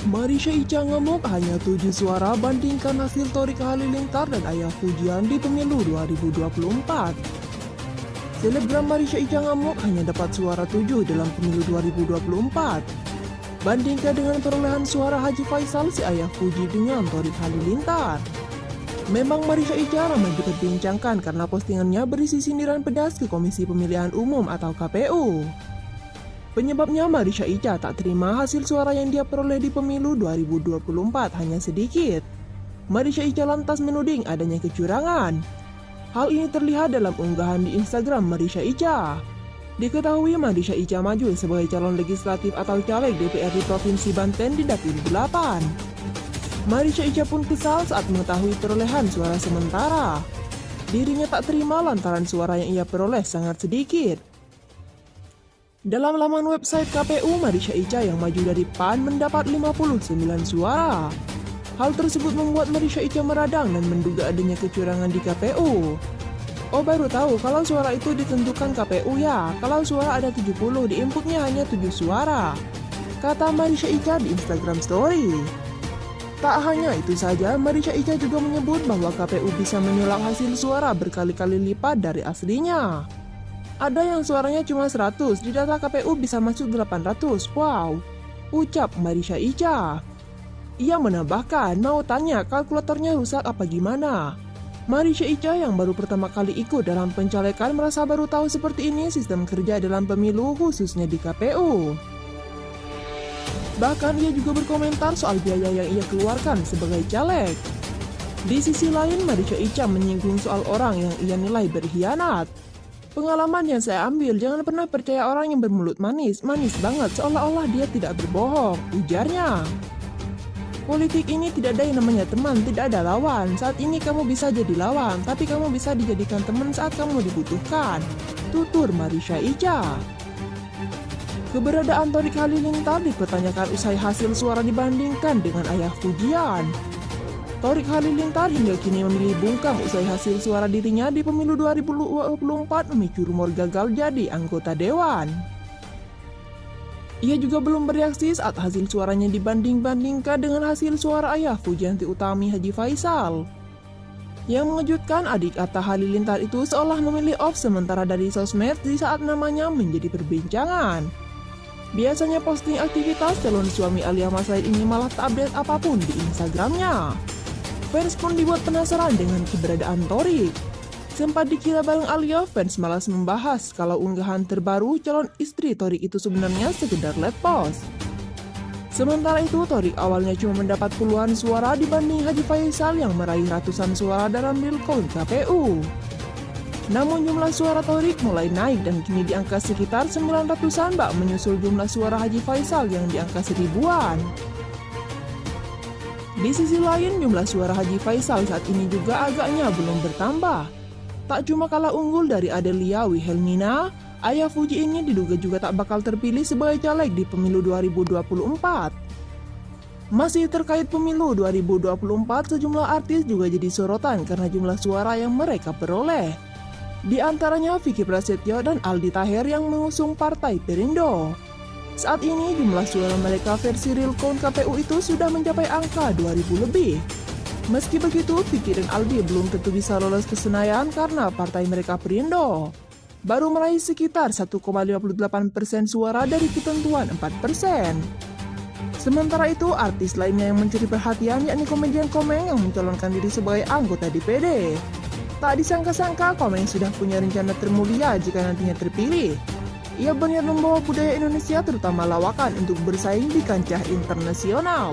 Marisha Ica ngemuk hanya 7 suara bandingkan hasil Thoriq Halilintar dan Ayah Fujian di pemilu 2024. Selebgram Marisha Ica ngemuk hanya dapat suara 7 dalam pemilu 2024. Bandingkan dengan perolehan suara Haji Faisal si Ayah Fuji dengan Thoriq Halilintar. Memang Marisha Ica ramai diperbincangkan karena postingannya berisi sindiran pedas ke Komisi Pemilihan Umum atau KPU. Penyebabnya Marisha Ica tak terima hasil suara yang dia peroleh di pemilu 2024 hanya sedikit. Marisha Ica lantas menuding adanya kecurangan. Hal ini terlihat dalam unggahan di Instagram Marisha Ica. Diketahui Marisha Ica maju sebagai calon legislatif atau caleg DPR di Provinsi Banten di Dapil 8. Marisha Ica pun kesal saat mengetahui perolehan suara sementara. Dirinya tak terima lantaran suara yang ia peroleh sangat sedikit. Dalam laman website KPU, Marisha Ica yang maju dari PAN mendapat 59 suara. Hal tersebut membuat Marisha Ica meradang dan menduga adanya kecurangan di KPU. Oh, baru tahu kalau suara itu ditentukan KPU ya, kalau suara ada 70 di inputnya hanya 7 suara, kata Marisha Ica di Instagram Story. Tak hanya itu saja, Marisha Ica juga menyebut bahwa KPU bisa menyulap hasil suara berkali-kali lipat dari aslinya. Ada yang suaranya cuma 100, di data KPU bisa masuk 800, wow, ucap Marisha Ica. Ia menambahkan, mau tanya kalkulatornya rusak apa gimana? Marisha Ica yang baru pertama kali ikut dalam pencalekan merasa baru tahu seperti ini sistem kerja dalam pemilu khususnya di KPU. Bahkan ia juga berkomentar soal biaya yang ia keluarkan sebagai caleg. Di sisi lain, Marisha Ica menyinggung soal orang yang ia nilai berkhianat. Pengalaman yang saya ambil, jangan pernah percaya orang yang bermulut manis banget seolah-olah dia tidak berbohong, ujarnya. Politik ini tidak ada yang namanya teman, tidak ada lawan. Saat ini kamu bisa jadi lawan, tapi kamu bisa dijadikan teman saat kamu dibutuhkan, tutur Marisha Ica. Keberadaan Thoriq Halilintar dipertanyakan usai hasil suara dibandingkan dengan Ayah Fujian. Thoriq Halilintar hingga kini memilih bungkam usai hasil suara dirinya di pemilu 2024 memicu rumor gagal jadi anggota dewan. Ia juga belum bereaksi saat hasil suaranya dibanding-bandingkan dengan hasil suara Ayah Fujianti Utami Haji Faisal. Yang mengejutkan, adik Atta Halilintar itu seolah memilih off sementara dari sosmed di saat namanya menjadi perbincangan. Biasanya posting aktivitas calon suami Alia Mas Said ini malah tak update apapun di Instagramnya. Fans pun dibuat penasaran dengan keberadaan Thoriq. Sempat dikira bareng Alia, fans malas membahas kalau unggahan terbaru calon istri Thoriq itu sebenarnya sekedar let post. Sementara itu, Thoriq awalnya cuma mendapat puluhan suara dibanding Haji Faisal yang meraih ratusan suara dalam real count KPU. Namun jumlah suara Thoriq mulai naik dan kini di angka sekitar 900-an bak menyusul jumlah suara Haji Faisal yang di angka 1000-an. Di sisi lain, jumlah suara Haji Faisal saat ini juga agaknya belum bertambah. Tak cuma kalah unggul dari Adelia Wilhelmina, Ayah Fuji ini diduga juga tak bakal terpilih sebagai caleg di pemilu 2024. Masih terkait pemilu 2024, sejumlah artis juga jadi sorotan karena jumlah suara yang mereka peroleh. Di antaranya Vicky Prasetyo dan Aldi Taher yang mengusung Partai Perindo. Saat ini jumlah suara mereka versi real count KPU itu sudah mencapai angka 2000 lebih. Meski begitu, Vicky dan Aldi belum tentu bisa lolos ke Senayan karena partai mereka Perindo baru meraih sekitar 1,58% suara dari ketentuan 4%. Sementara itu, artis lainnya yang mencuri perhatian yakni komedian Komeng yang mencalonkan diri sebagai anggota DPD. Tak disangka-sangka, Komeng sudah punya rencana termulia jika nantinya terpilih. Ia berniat membawa budaya Indonesia terutama lawakan untuk bersaing di kancah internasional.